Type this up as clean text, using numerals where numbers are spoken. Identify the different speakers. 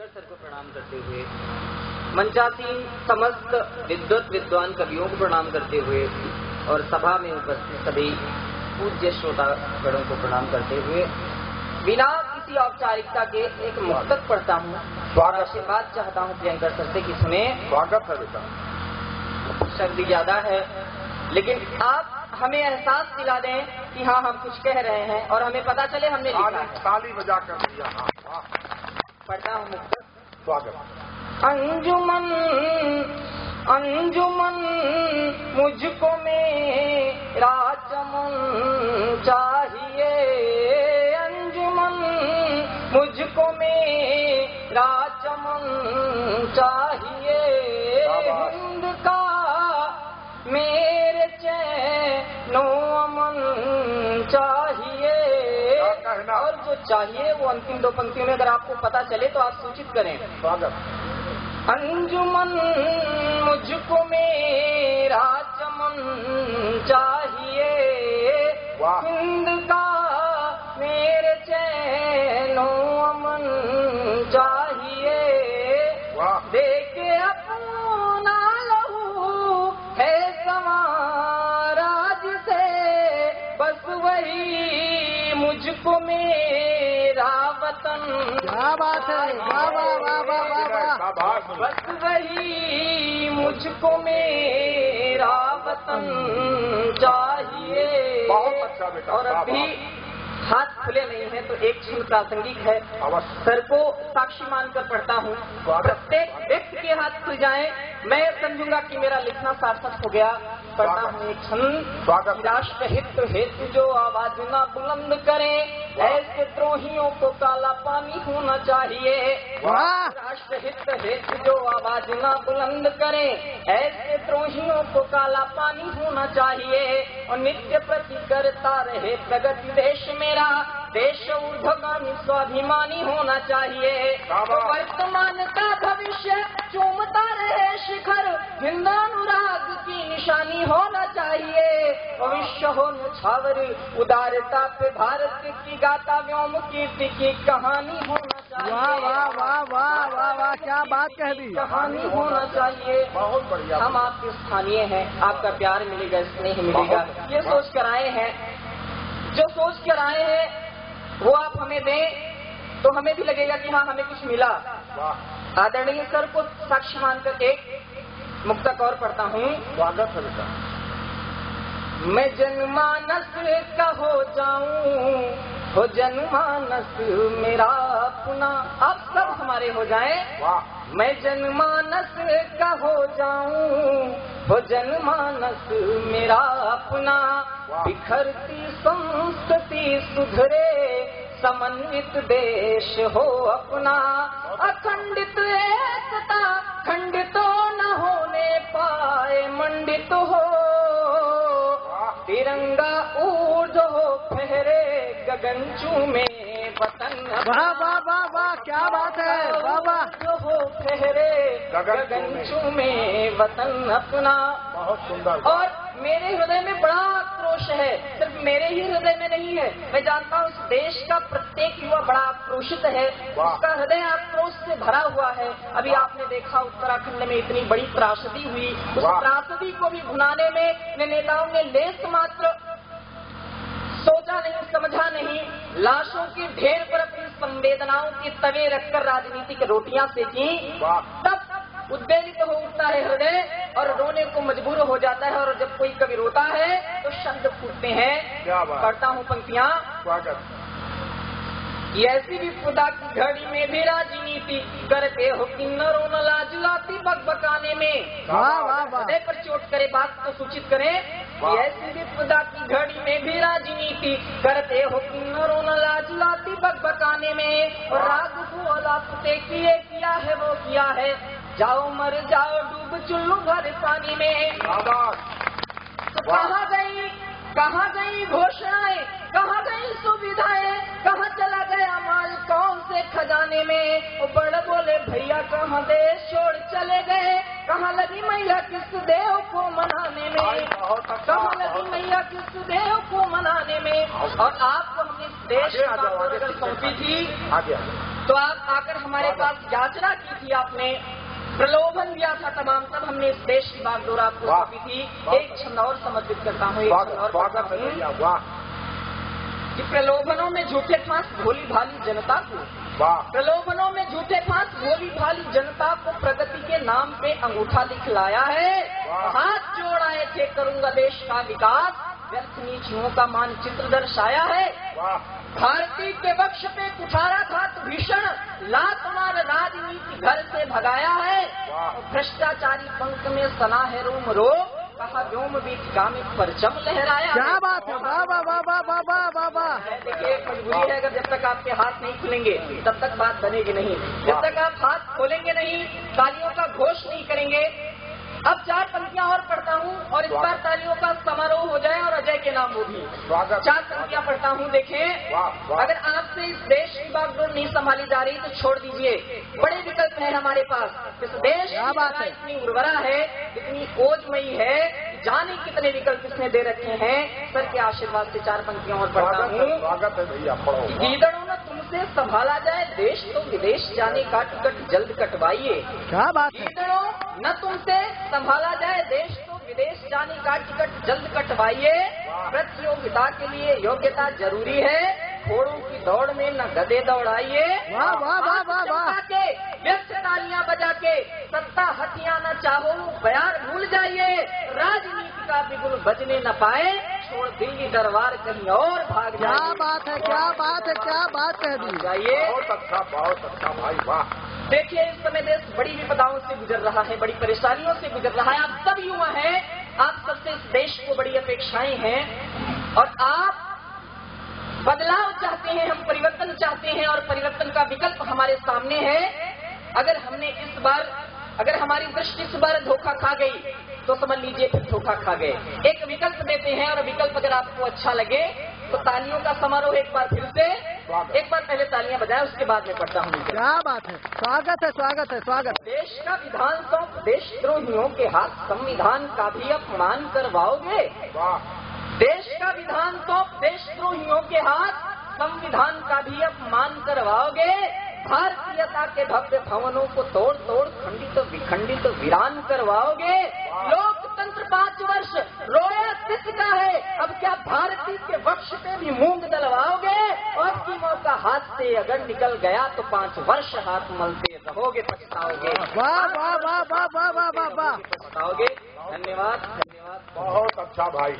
Speaker 1: Priyankar sir को प्रणाम करते हुए, मंचासीन समस्त विद्वत विद्वान कवियों को प्रणाम करते हुए और सभा में उपस्थित सभी पूज्य श्रोतागणों को प्रणाम करते हुए बिना किसी औपचारिकता के एक मुक्तक पढ़ता हूँ।
Speaker 2: स्वागत।
Speaker 1: आशीर्वाद चाहता हूँ प्रियंकर सर से कि सुने।
Speaker 2: स्वागत है बेटा।
Speaker 1: शब्द ज्यादा है लेकिन आप हमें एहसास दिला दें कि हाँ हम कुछ कह रहे हैं और हमें पता चले हमने लिखा है।
Speaker 2: ताली बजा कर दिया। हाँ,
Speaker 1: पढ़ता हूँ मुक्तक।
Speaker 2: स्वागत।
Speaker 1: अंजुमन अंजुमन मुझको मेरा चमन चाहिए, अंजुमन मुझको मेरा चमन चाहिए, हिंद का मेरे चैनो अमन चाहिए। और जो चाहिए वो अंतिम दो पंक्तियों में अगर आपको पता चले तो आप सूचित करें।
Speaker 2: स्वागत।
Speaker 1: अंजुमन मुझको मेरा चमन चाहिए, हिंद का मेरे चैनो अमन चाहिए, देखे अपना लहू है समारा जिसे, बस वही मुझको मेरा वतन।
Speaker 3: क्या बात है, वाह वाह वाह वाह वाह वाह।
Speaker 1: बस वही मुझको मेरा वतन चाहिए।
Speaker 2: बहुत अच्छा बेटा।
Speaker 1: और अभी हाथ खुले नहीं है तो एक क्षण प्रासंगिक है।
Speaker 2: अवश्य।
Speaker 1: सर को साक्षी मानकर पढ़ता हूँ। प्रत्येक व्यक्ति के हाथ खुल जाए, मैं समझूंगा कि मेरा लिखना सार्थक हो गया। पढ़ता हूँ एक क्षण। राष्ट्र हित हेतु जो आवाज न बुलंद करें, ऐसे द्रोहियों को काला पानी होना चाहिए। राष्ट्र हित हेतु जो आवाज न बुलंद करें, ऐसे द्रोहियों को काला पानी होना चाहिए। और नित्य प्रति करता रहे प्रगति देश मेरा, देश ऊर्ध्वगामी स्वाभिमानी होना चाहिए। वर्तमान का भविष्य चूमता रहे शिखर, हिंदानुराग की निशानी होना चाहिए। भविष्य हो न्यौछावर उदारता पे भारत की गाता व्योम कीर्ति की कहानी होना चाहिए।
Speaker 3: वाह वाह वाह वाह वाह वाह, क्या बात कह दी।
Speaker 1: कहानी होना चाहिए।
Speaker 2: बहुत बढ़िया।
Speaker 1: हम आपके स्थानीय हैं, आपका प्यार मिलेगा, स्नेह मिलेगा, ये सोच कर आए हैं। जो सोच कर आए हैं वो आप हमें दें तो हमें भी लगेगा कि हाँ हमें कुछ मिला। आदरणीय सर को साक्षी मानकर एक मुक्तक और पढ़ता हूँ।
Speaker 2: स्वागत है बेटा।
Speaker 1: मैं जनमानस का हो जाऊं, हो जनमानस मेरा अपना, आप सब हमारे हो जाएं। मैं जनमानस का हो जाऊं, हो जनमानस मेरा अपना, बिखरती संस्कृति सुधरे, समन्वित देश हो अपना, अखंडित एकता खंडित न होने पाए, मंडित हो तिरंगा ऊर्ज हो फहरे, गगन चूमे वतन।
Speaker 3: वाह वाह वाह वाह, क्या बात है, वाह वाह।
Speaker 1: जो हो फहरे गगन चूमे वतन अपना।
Speaker 2: बहुत सुंदर।
Speaker 1: और मेरे हृदय में बड़ा आक्रोश है, सिर्फ मेरे ही हृदय में नहीं है, मैं जानता हूँ इस देश का प्रत्येक युवा बड़ा आक्रोशित है, उसका हृदय आक्रोश से भरा हुआ है। अभी आपने देखा उत्तराखंड में इतनी बड़ी त्रासदी हुई, उस त्रासदी को भी भुनाने में नेताओं ने लेस मात्र सोचा नहीं, समझा नहीं, लाशों के ढेर पर अपनी संवेदनाओं के तवे रखकर राजनीतिक रोटियां सेकी। तब उद्वेलित हो उठता है हृदय और रोने को मजबूर हो जाता है। और जब कोई कवि रोता है तो शब्द फूटते हैं। पढ़ता हूँ पंक्तियां।
Speaker 2: स्वागत।
Speaker 1: ऐसी विपदा की घड़ी में भी राजनीति करते हो किन्नरों न लाज लाती बकबकाने में। हृदय पर चोट करे बात तो सूचित करें। ऐसी विपदा की घड़ी में भी राजनीति करते हो किन्नरों न लाज लाती बकबकाने में। और राग को अलापते किए किया है वो किया है, जाओ मर जाओ डूब चुल्लू भर पानी में। तो कहाँ गई घोषणाएं, कहाँ गई सुविधाएं, कहाँ चला गया माल कौन से खजाने में। वो बड़ बोले भैया कहाँ देश छोड़ चले गए, कहाँ लगी मैया किस देव को मनाने में, कहाँ लगी मैया किस देव को मनाने में। और आपको हमने देश की बात अगर सौंपी थी, तो आप आकर हमारे पास याचना की थी, आपने प्रलोभन दिया था तमाम, तब हमने इस देश की बागडोर आपको सौंपी थी। एक छंद और समर्पित करता हूँ, एक छंद और
Speaker 2: स्वागत है भैया, वाह
Speaker 1: कि प्रलोभनों में झूठे फांस भोली भाली जनता को,
Speaker 2: वाह,
Speaker 1: प्रलोभनों में झूठे फांस भोली भाली जनता को प्रगति के नाम पे अंगूठा दिखलाया है। हाथ जोड़ आए थे करूंगा देश का विकास, व्यर्थ नीतियों का मानचित्र दर्शाया है।
Speaker 2: वाह,
Speaker 1: भारतीय के वक्ष पे कुठाराघात भीषण, लात मार राजनीति घर से भगाया है। भ्रष्टाचारी पंख में सना है रोम रो, कहा व्योम बीच गामित परचम लहराया।
Speaker 3: क्या बात है, वाह वाह वाह वाह वाह वाह वाह वाह।
Speaker 1: देखिए मजबूरी है, अगर जब तक आपके हाथ नहीं खुलेंगे तब तक बात बनेगी नहीं। जब तक आप हाथ खोलेंगे नहीं, तालियों का घोष नहीं करेंगे। अब 4 पंक्तियां और पढ़ता हूँ और इस बार तालियों का समारोह हो जाए और अजय के नाम वो भी। 4 पंक्तियां पढ़ता हूँ, देखें। अगर आपसे इस देश की बागडोर नहीं संभाली जा रही तो छोड़ दीजिए, बड़े विकल्प हैं हमारे पास। इस देश की बात इतनी उर्वरा है, इतनी ओजमयी है, जाने कितने विकल्प इसने दे रखे हैं। सर के आशीर्वाद से 4 पंक्तियां और पढ़ता हूँ।
Speaker 2: स्वागत है भैया, पढ़ो।
Speaker 1: गीदड़ों न तुमसे संभाला जाए देश तो विदेश जाने का टिकट जल्द कटवाइए।
Speaker 3: क्या बात है,
Speaker 1: गीदड़ों न तुमसे संभाला जाए देश तो विदेश जाने का टिकट जल्द कटवाइए। प्रतियोगिता के लिए योग्यता जरूरी है, घोड़ों की दौड़ में न गधे दौड़ाइए।
Speaker 3: वाह वाह वाह वाह वाह।
Speaker 1: के व्यस्त तालियां बजा के सत्ता हथिया न चाहो बयार भूल जाइए। राजनीति का बिगुल बजने न पाए, छोड़ दिल्ली दरबार कहीं और भाग
Speaker 3: क्या
Speaker 1: जाइए।
Speaker 3: बात है, क्या बात है, क्या बात कह दी।
Speaker 1: जाइए।
Speaker 2: बहुत अच्छा भाई, वाह।
Speaker 1: देखिए इस समय देश बड़ी विपदाओं से गुजर रहा है, बड़ी परेशानियों से गुजर रहा है। आप सब युवा हैं, आप सबसे इस देश को बड़ी अपेक्षाएं हैं और आप बदलाव चाहते हैं, हम परिवर्तन चाहते हैं और परिवर्तन का विकल्प हमारे सामने है। अगर हमारी दृष्टि इस बार धोखा खा गई तो समझ लीजिए फिर धोखा खा गए। एक विकल्प देते हैं और विकल्प अगर आपको अच्छा लगे तो तालियों का समारोह एक बार फिर से, एक बार पहले तालियां बजाएं, उसके बाद में पढ़ता हूँ।
Speaker 3: क्या बात है, स्वागत है, स्वागत है, स्वागत।
Speaker 1: देश का विधान सौंप देशद्रोहियों के हाथ, संविधान का भी अपमान करवाओगे। देश का विधान सौंप देशद्रोहियों के हाथ, संविधान का भी अपमान करवाओगे। भारतीयता के भव्य भवनों को तोड़ तोड़ खंडित विखंडित वीरान करवाओगे। लोकतंत्र 5 वर्ष रोया सिसका है, अब क्या भारतीय के वक्ष पे भी मूंग दलवाओगे। और कीमों का हाथ से अगर निकल गया तो 5 वर्ष हाथ मलते रहोगे, पछताओगे।
Speaker 3: वाह वाह वाह वाह वाह वाह वाह वाह।
Speaker 1: पछताओगे। धन्यवाद, धन्यवाद।
Speaker 2: बहुत अच्छा भाई।